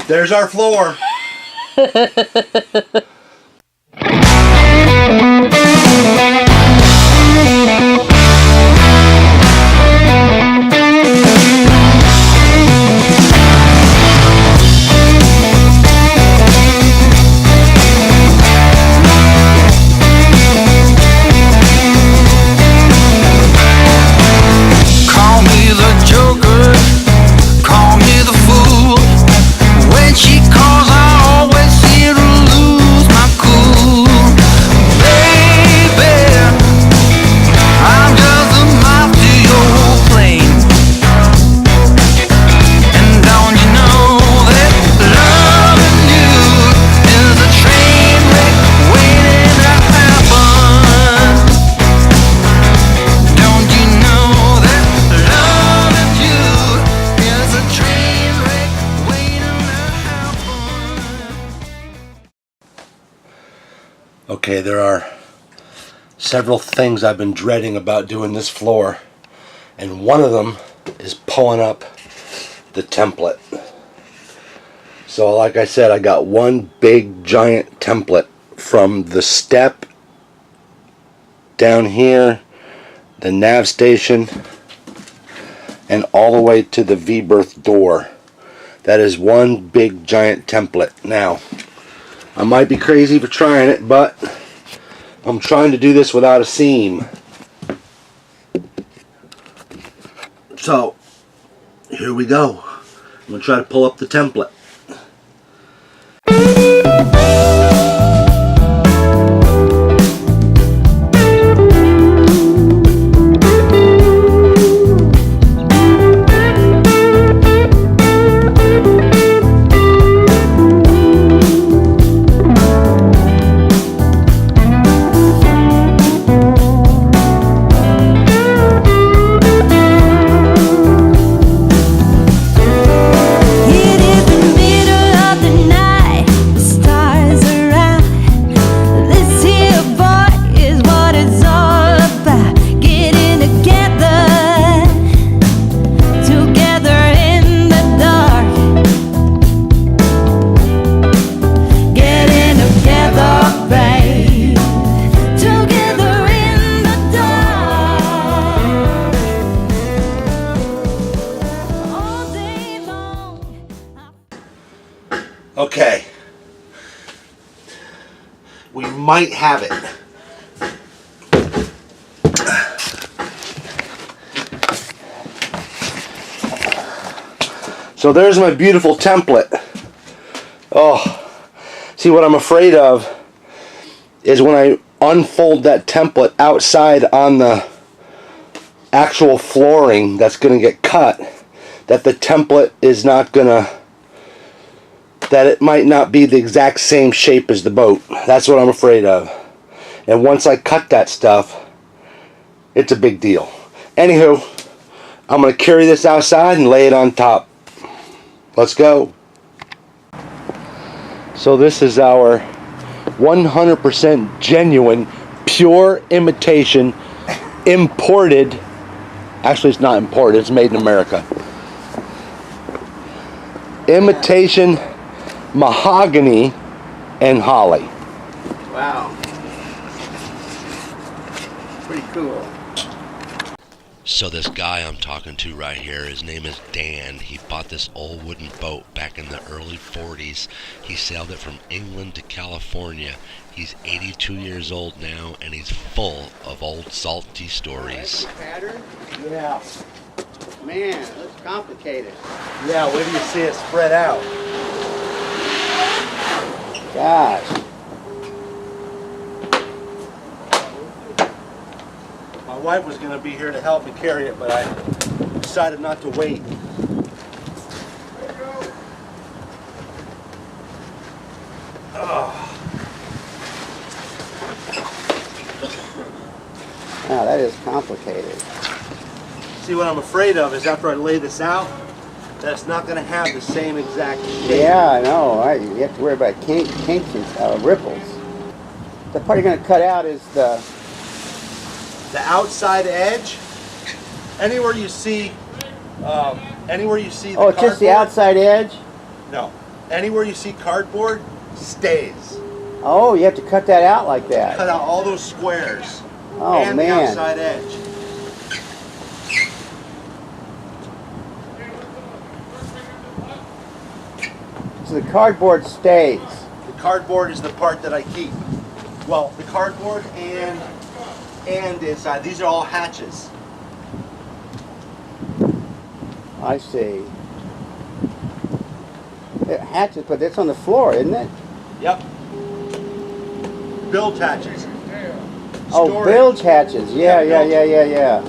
There's our floor. Okay, there are several things I've been dreading about doing this floor, and one of them is pulling up the template. So like I said, I got one big giant template from the step down here, the nav station, and all the way to the V-berth door. That is one big giant template. Now, I might be crazy for trying it, but I'm trying to do this without a seam. So, here we go. I'm going to try to pull up the template. Okay, we might have it. So there's my beautiful template. Oh, see, what I'm afraid of is when I unfold that template outside on the actual flooring that's going to get cut, that the template is not going to, that it might not be the exact same shape as the boat. That's what I'm afraid of. And once I cut that stuff, it's a big deal. Anywho, I'm going to carry this outside and lay it on top. Let's go. So this is our 100% genuine, pure imitation, imported, actually it's not imported, it's made in America. Imitation mahogany and holly. Wow. Pretty cool. So this guy I'm talking to right here, his name is Dan. He bought this old wooden boat back in the early 40s. He sailed it from England to California. He's 82 years old now, and he's full of old salty stories. Pattern? Yeah. Man, it looks complicated. Yeah, where do you see it spread out? Gosh. My wife was going to be here to help me carry it, but I decided not to wait. Wow, that is complicated. See, what I'm afraid of is after I lay this out, that it's not going to have the same exact shape. Yeah, I know. You have to worry about kinks and ripples. The part you're going to cut out is the outside edge. Anywhere you see the oh, it's just the cardboard. outside edge? No, Anywhere you see cardboard, stays. Oh, you have to cut that out like that. Cut out all those squares. Oh, and man. the outside edge. So the cardboard stays. The cardboard is the part that I keep. Well, the cardboard and inside. These are all hatches. I see. Hatches, but it's on the floor, isn't it? Yep. Bilge hatches. Oh, Storage. bilge hatches. Yeah.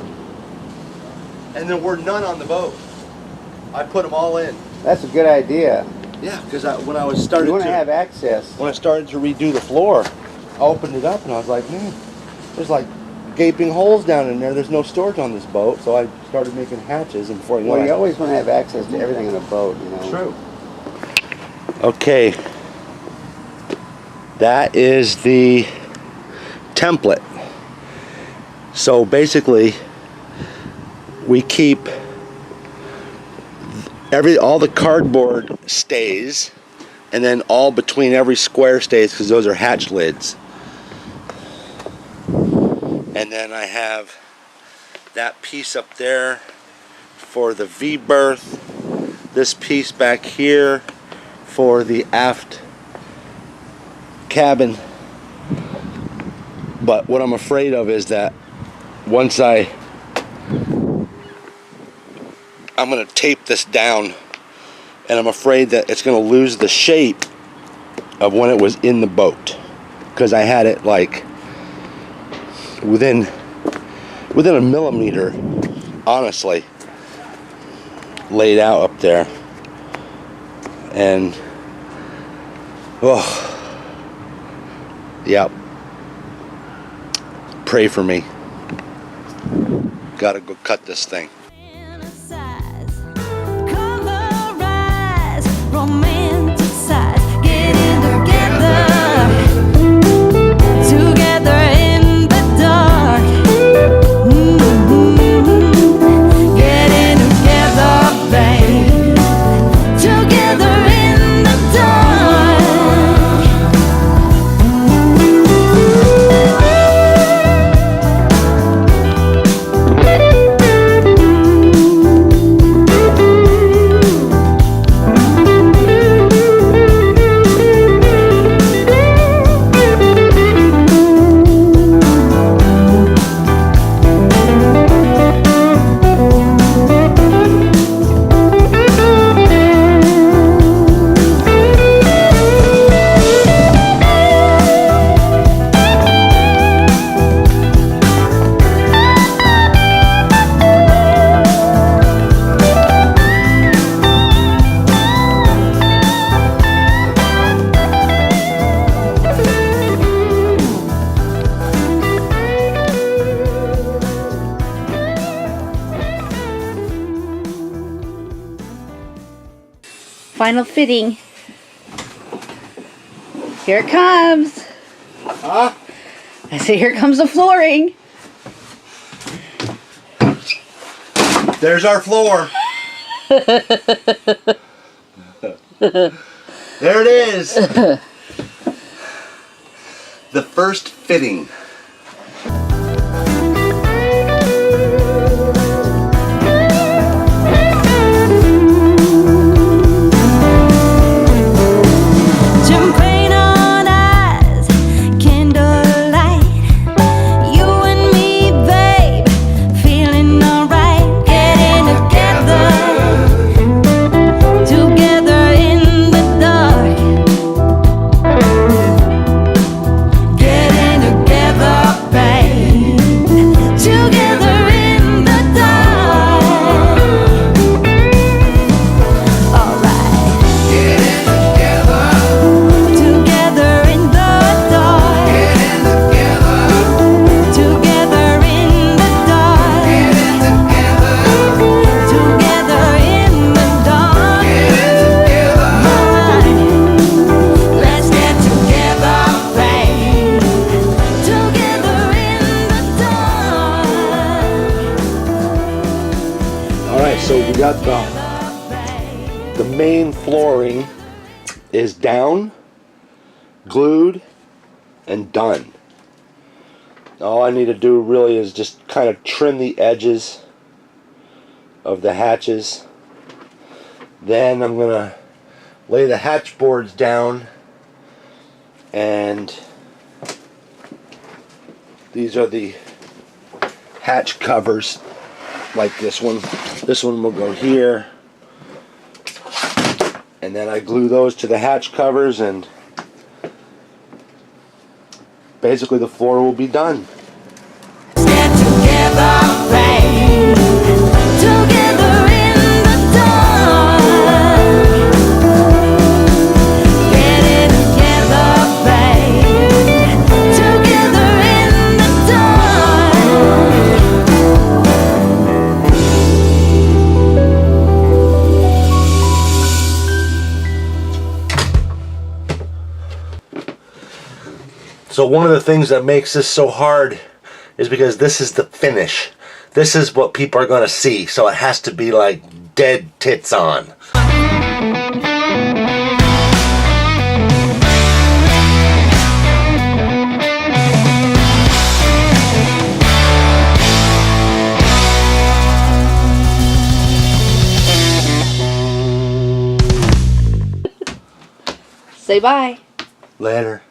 And there were none on the boat. I put them all in. That's a good idea. Yeah, because when I was started You want to to have access. when I started to redo the floor, I opened it up and I was like, man, there's like gaping holes down in there. There's no storage on this boat, so I started making hatches. And before you know Well, it, you always want to have access to everything on a boat, you know. True. Okay. That is the template. So basically, we keep all the cardboard stays, and then all between every square stays because those are hatch lids. And then I have that piece up there for the V berth. This piece back here for the aft cabin. But what I'm afraid of is that once I'm going to tape this down, and I'm afraid that it's going to lose the shape of when it was in the boat, because I had it like within a millimeter, honestly, laid out up there. And yep, pray for me. Gotta go cut this thing. Final fitting. Here it comes. Huh? I say, here comes the flooring. There's our floor. There it is. The first fitting. So we got the main flooring is down, glued, and done. All I need to do really is just kind of trim the edges of the hatches. Then I'm going to lay the hatch boards down, and these are the hatch covers, like this one. This one will go here, and then I glue those to the hatch covers, and basically the floor will be done. Get together, babe. Together in the dark. Get it together, babe. Together in the So one of the things that makes this so hard is because this is the finish. This is what people are going to see, so it has to be like dead tits on. Say bye. Later.